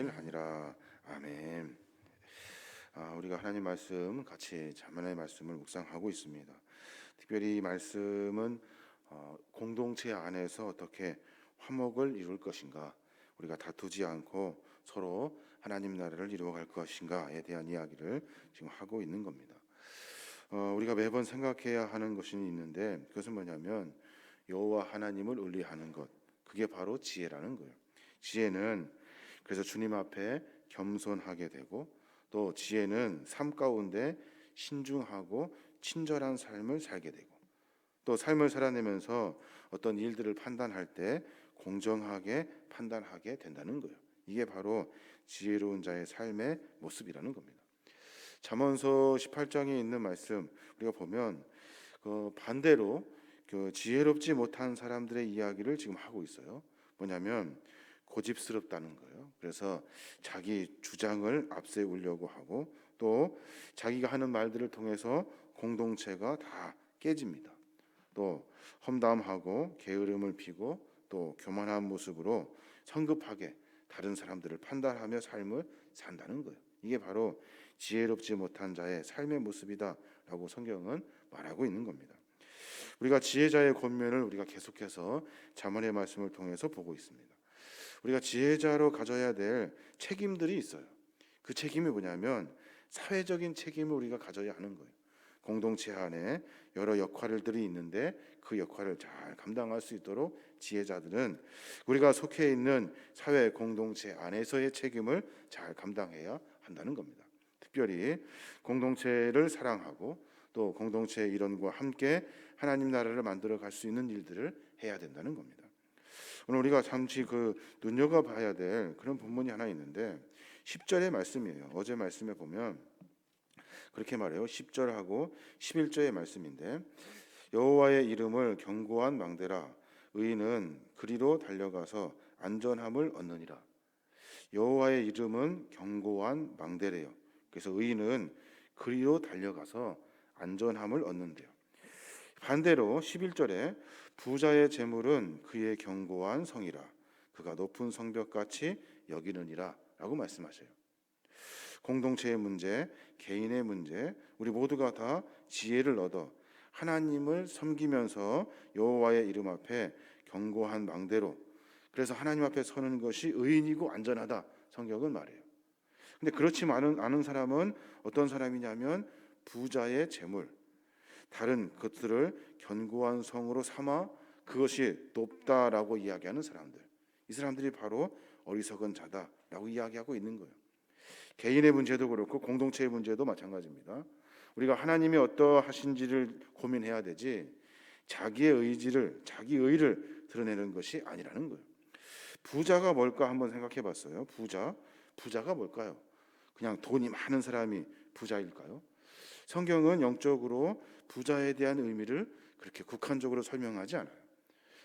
되기를 하니라. 아멘. 우리가 하나님 말씀 같이 자문의 말씀을 묵상하고 있습니다. 특별히 이 말씀은 공동체 안에서 어떻게 화목을 이룰 것인가, 우리가 다투지 않고 서로 하나님 나라를 이루어갈 것인가에 대한 이야기를 지금 하고 있는 겁니다. 우리가 매번 생각해야 하는 것이 있는데 그것은 뭐냐면 여호와 하나님을 의리하는 것, 그게 바로 지혜라는 거예요. 지혜는 그래서 주님 앞에 겸손하게 되고, 또 지혜는 삶 가운데 신중하고 친절한 삶을 살게 되고, 또 삶을 살아내면서 어떤 일들을 판단할 때 공정하게 판단하게 된다는 거예요. 이게 바로 지혜로운 자의 삶의 모습이라는 겁니다. 잠언서 18장에 있는 말씀 우리가 보면 반대로 지혜롭지 못한 사람들의 이야기를 지금 하고 있어요. 뭐냐면 고집스럽다는 거예요. 그래서 자기 주장을 앞세우려고 하고, 또 자기가 하는 말들을 통해서 공동체가 다 깨집니다. 또 험담하고 게으름을 피고 또 교만한 모습으로 성급하게 다른 사람들을 판단하며 삶을 산다는 거예요. 이게 바로 지혜롭지 못한 자의 삶의 모습이다라고 성경은 말하고 있는 겁니다. 우리가 지혜자의 권면을 우리가 계속해서 잠언의 말씀을 통해서 보고 있습니다. 우리가 지혜자로 가져야 될 책임들이 있어요. 그 책임이 뭐냐면 사회적인 책임을 우리가 가져야 하는 거예요. 공동체 안에 여러 역할들이 있는데 그 역할을 잘 감당할 수 있도록 지혜자들은 우리가 속해 있는 사회 공동체 안에서의 책임을 잘 감당해야 한다는 겁니다. 특별히 공동체를 사랑하고 또 공동체의 일원과 함께 하나님 나라를 만들어 갈 수 있는 일들을 해야 된다는 겁니다. 오늘 우리가 잠시 눈여겨봐야 될 그런 본문이 하나 있는데 10절의 말씀이에요. 어제 말씀에 보면 그렇게 말해요. 10절하고 11절의 말씀인데, 여호와의 이름을 견고한 망대라, 의인은 그리로 달려가서 안전함을 얻느니라. 여호와의 이름은 견고한 망대래요. 그래서 의인은 그리로 달려가서 안전함을 얻는데요. 반대로 11절에 부자의 재물은 그의 견고한 성이라, 그가 높은 성벽같이 여기느니라 라고 말씀하셔요. 공동체의 문제, 개인의 문제, 우리 모두가 다 지혜를 얻어 하나님을 섬기면서 여호와의 이름 앞에 견고한 망대로, 그래서 하나님 앞에 서는 것이 의인이고 안전하다 성경은 말해요. 근데 그렇지 않은 사람은 어떤 사람이냐면 부자의 재물, 다른 것들을 견고한 성으로 삼아 그것이 높다라고 이야기하는 사람들, 이 사람들이 바로 어리석은 자다라고 이야기하고 있는 거예요. 개인의 문제도 그렇고 공동체의 문제도 마찬가지입니다. 우리가 하나님이 어떠하신지를 고민해야 되지 자기의 의지를, 자기 의를 드러내는 것이 아니라는 거예요. 부자가 뭘까 한번 생각해 봤어요. 부자가 뭘까요? 그냥 돈이 많은 사람이 부자일까요? 성경은 영적으로 부자에 대한 의미를 그렇게 국한적으로 설명하지 않아요.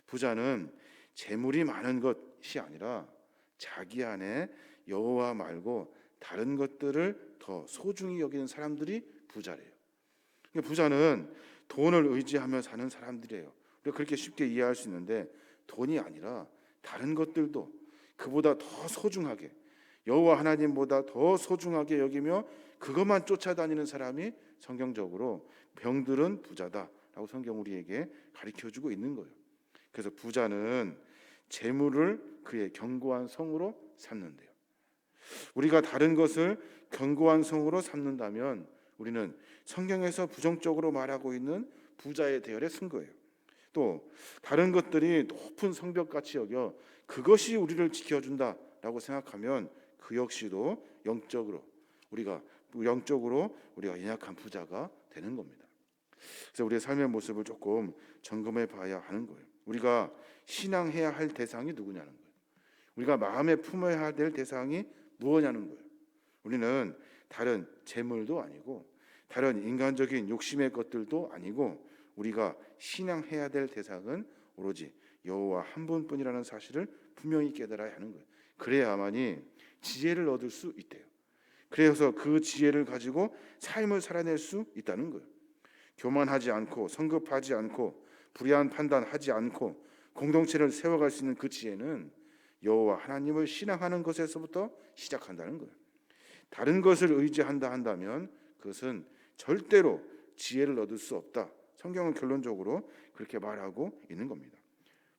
부자는 재물이 많은 것이 아니라 자기 안에 여호와 말고 다른 것들을 더 소중히 여기는 사람들이 부자래요. 부자는 돈을 의지하며 사는 사람들이에요. 우리가 그렇게 쉽게 이해할 수 있는데 돈이 아니라 다른 것들도 그보다 더 소중하게, 여호와 하나님보다 더 소중하게 여기며 그것만 쫓아다니는 사람이 성경적으로 병들은 부자다라고 성경 우리에게 가르쳐주고 있는 거예요. 그래서 부자는 재물을 그의 견고한 성으로 삼는데요. 우리가 다른 것을 견고한 성으로 삼는다면 우리는 성경에서 부정적으로 말하고 있는 부자의 대열에 쓴 거예요. 또 다른 것들이 높은 성벽같이 여겨 그것이 우리를 지켜준다라고 생각하면 그 역시도 영적으로 우리가 연약한 부자가 되는 겁니다. 그래서 우리의 삶의 모습을 조금 점검해 봐야 하는 거예요. 우리가 신앙해야 할 대상이 누구냐는 거예요. 우리가 마음에 품어야 될 대상이 무엇냐는 거예요. 우리는 다른 재물도 아니고 다른 인간적인 욕심의 것들도 아니고 우리가 신앙해야 될 대상은 오로지 여호와 한 분뿐이라는 사실을 분명히 깨달아야 하는 거예요. 그래야만이 지혜를 얻을 수 있대요. 그래서 그 지혜를 가지고 삶을 살아낼 수 있다는 거예요. 교만하지 않고 성급하지 않고 불의한 판단하지 않고 공동체를 세워갈 수 있는 그 지혜는 여호와 하나님을 신앙하는 것에서부터 시작한다는 거예요. 다른 것을 의지한다 한다면 그것은 절대로 지혜를 얻을 수 없다. 성경은 결론적으로 그렇게 말하고 있는 겁니다.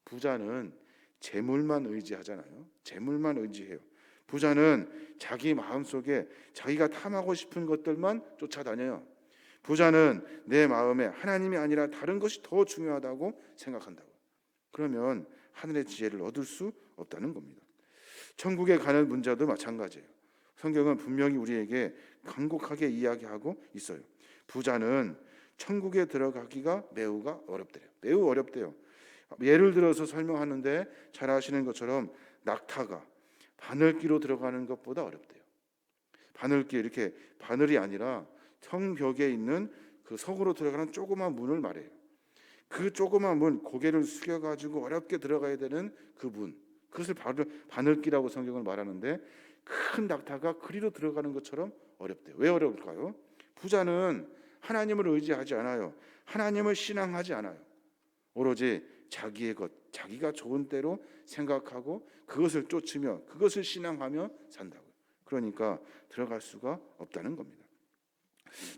부자는 재물만 의지하잖아요. 재물만 의지해요. 부자는 자기 마음속에 자기가 탐하고 싶은 것들만 쫓아다녀요. 부자는 내 마음에 하나님이 아니라 다른 것이 더 중요하다고 생각한다고. 그러면 하늘의 지혜를 얻을 수 없다는 겁니다. 천국에 가는 문제도 마찬가지예요. 성경은 분명히 우리에게 간곡하게 이야기하고 있어요. 부자는 천국에 들어가기가 매우가 어렵대요. 매우 어렵대요. 예를 들어서 설명하는데 잘 아시는 것처럼 낙타가 바늘기로 들어가는 것보다 어렵대요. 바늘기, 이렇게 바늘이 아니라 성벽에 있는 그 석으로 들어가는 조그만 문을 말해요. 그 조그만 문, 고개를 숙여가지고 어렵게 들어가야 되는 그 문, 그것을 바늘기라고 성경을 말하는데 큰 낙타가 그리로 들어가는 것처럼 어렵대요. 왜 어려울까요? 부자는 하나님을 의지하지 않아요. 하나님을 신앙하지 않아요. 오로지 자기의 것, 자기가 좋은 대로 생각하고 그것을 쫓으며 그것을 신앙하며 산다고요. 그러니까 들어갈 수가 없다는 겁니다.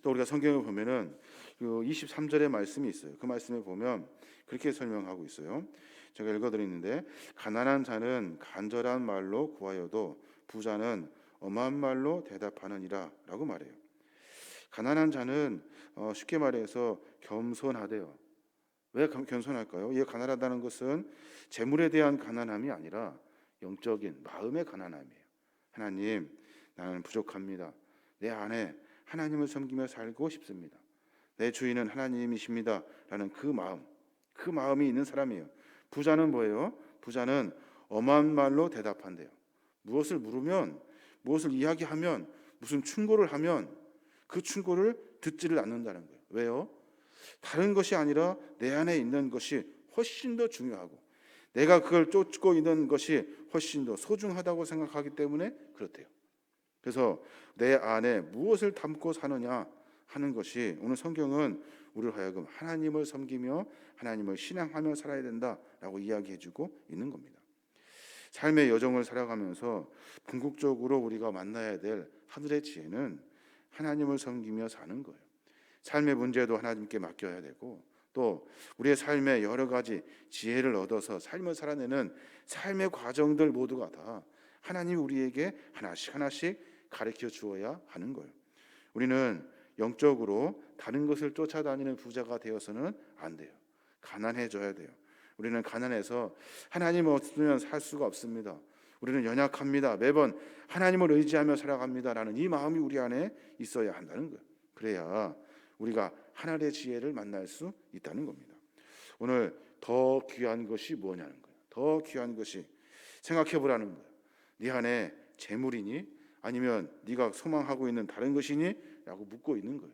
또 우리가 성경을 보면은 그 23절의 말씀이 있어요. 그 말씀에 보면 그렇게 설명하고 있어요. 제가 읽어드리는데, 가난한 자는 간절한 말로 구하여도 부자는 엄한 말로 대답하느니라 라고 말해요. 가난한 자는 쉽게 말해서 겸손하대요. 왜 겸손할까요? 이 가난하다는 것은 재물에 대한 가난함이 아니라 영적인 마음의 가난함이에요. 하나님, 나는 부족합니다. 내 안에 하나님을 섬기며 살고 싶습니다. 내 주인은 하나님이십니다 라는 그 마음이 있는 사람이에요. 부자는 뭐예요? 부자는 엄한 말로 대답한대요. 무엇을 물으면, 무엇을 이야기하면, 무슨 충고를 하면 그 충고를 듣지를 않는다는 거예요. 왜요? 다른 것이 아니라 내 안에 있는 것이 훨씬 더 중요하고 내가 그걸 쫓고 있는 것이 훨씬 더 소중하다고 생각하기 때문에 그렇대요. 그래서 내 안에 무엇을 담고 사느냐 하는 것이, 오늘 성경은 우리를 하여금 하나님을 섬기며 하나님을 신앙하며 살아야 된다라고 이야기해주고 있는 겁니다. 삶의 여정을 살아가면서 궁극적으로 우리가 만나야 될 하늘의 지혜는 하나님을 섬기며 사는 거예요. 삶의 문제도 하나님께 맡겨야 되고, 또 우리의 삶에 여러 가지 지혜를 얻어서 삶을 살아내는 삶의 과정들 모두가 다 하나님이 우리에게 하나씩 가르쳐 주어야 하는 거예요. 우리는 영적으로 다른 것을 쫓아다니는 부자가 되어서는 안 돼요. 가난해져야 돼요. 우리는 가난해서 하나님 없으면 살 수가 없습니다. 우리는 연약합니다. 매번 하나님을 의지하며 살아갑니다라는 이 마음이 우리 안에 있어야 한다는 거예요. 그래야 우리가 하나님의 지혜를 만날 수 있다는 겁니다. 오늘 더 귀한 것이 뭐냐는 거예요. 더 귀한 것이, 생각해 보라는 거예요. 네 안에 재물이니 아니면 네가 소망하고 있는 다른 것이니? 라고 묻고 있는 거예요.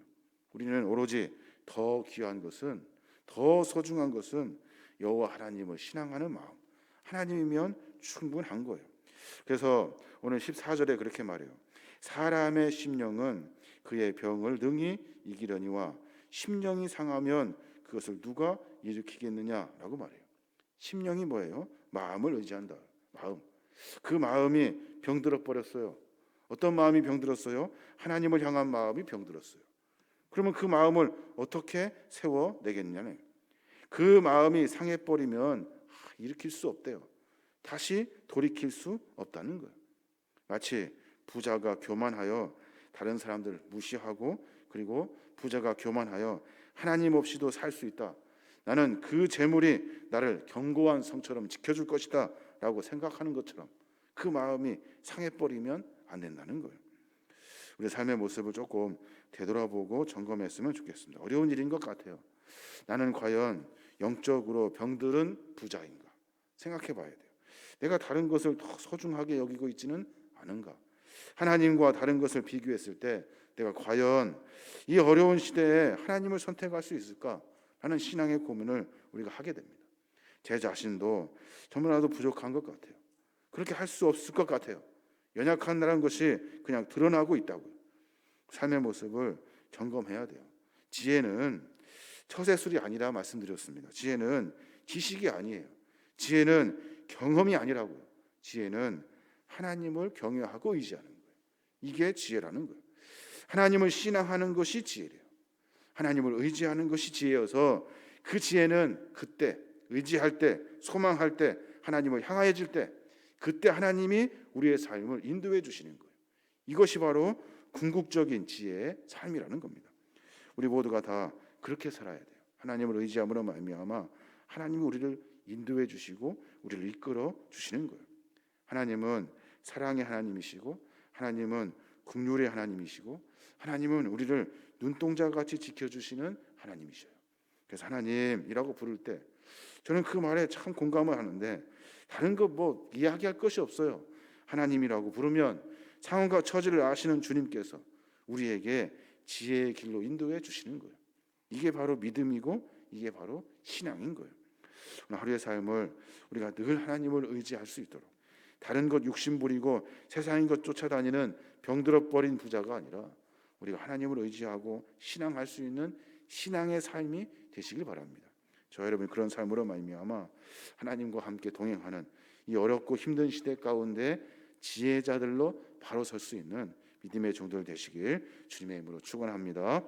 우리는 오로지 더 귀한 것은, 더 소중한 것은 여호와 하나님을 신앙하는 마음, 하나님이면 충분한 거예요. 그래서 오늘 14절에 그렇게 말해요. 사람의 심령은 그의 병을 능히 이기려니와 심령이 상하면 그것을 누가 일으키겠느냐라고 말해요. 심령이 뭐예요? 마음을 의지한다. 마음. 그 마음이 병들어 버렸어요. 어떤 마음이 병들었어요? 하나님을 향한 마음이 병들었어요. 그러면 그 마음을 어떻게 세워내겠냐는, 그 마음이 상해버리면 일으킬 수 없대요. 다시 돌이킬 수 없다는 거예요. 마치 부자가 교만하여 다른 사람들 무시하고, 그리고 부자가 교만하여 하나님 없이도 살 수 있다, 나는 그 재물이 나를 견고한 성처럼 지켜줄 것이다 라고 생각하는 것처럼 그 마음이 상해버리면 안 된다는 거예요. 우리 삶의 모습을 조금 되돌아보고 점검했으면 좋겠습니다. 어려운 일인 것 같아요. 나는 과연 영적으로 병들은 부자인가 생각해 봐야 돼요. 내가 다른 것을 더 소중하게 여기고 있지는 않은가? 하나님과 다른 것을 비교했을 때 내가 과연 이 어려운 시대에 하나님을 선택할 수 있을까? 하는 신앙의 고민을 우리가 하게 됩니다. 제 자신도 너무나도 부족한 것 같아요. 그렇게 할 수 없을 것 같아요. 연약한다는 것이 그냥 드러나고 있다고요. 삶의 모습을 점검해야 돼요. 지혜는 처세술이 아니라 말씀드렸습니다. 지혜는 지식이 아니에요. 지혜는 경험이 아니라고요. 지혜는 하나님을 경외하고 의지하는 거예요. 이게 지혜라는 거예요. 하나님을 신앙하는 것이 지혜래요. 하나님을 의지하는 것이 지혜여서 그 지혜는 그때 의지할 때, 소망할 때, 하나님을 향하여질 때, 그때 하나님이 우리의 삶을 인도해 주시는 거예요. 이것이 바로 궁극적인 지혜의 삶이라는 겁니다. 우리 모두가 다 그렇게 살아야 돼요. 하나님을 의지함으로 말미암아 하나님이 우리를 인도해 주시고 우리를 이끌어 주시는 거예요. 하나님은 사랑의 하나님이시고, 하나님은 긍휼의 하나님이시고, 하나님은 우리를 눈동자같이 지켜주시는 하나님이셔요. 그래서 하나님이라고 부를 때 저는 그 말에 참 공감을 하는데, 다른 거 뭐 이야기할 것이 없어요. 하나님이라고 부르면 상황과 처지를 아시는 주님께서 우리에게 지혜의 길로 인도해 주시는 거예요. 이게 바로 믿음이고 이게 바로 신앙인 거예요. 오늘 하루의 삶을 우리가 늘 하나님을 의지할 수 있도록, 다른 것 욕심 부리고 세상인 것 쫓아다니는 병들어 버린 부자가 아니라 우리가 하나님을 의지하고 신앙할 수 있는 신앙의 삶이 되시길 바랍니다. 저 여러분 그런 삶으로 말미암아 하나님과 함께 동행하는 이 어렵고 힘든 시대 가운데 지혜자들로 바로 설 수 있는 믿음의 종들 되시길 주님의 이름으로 축원합니다.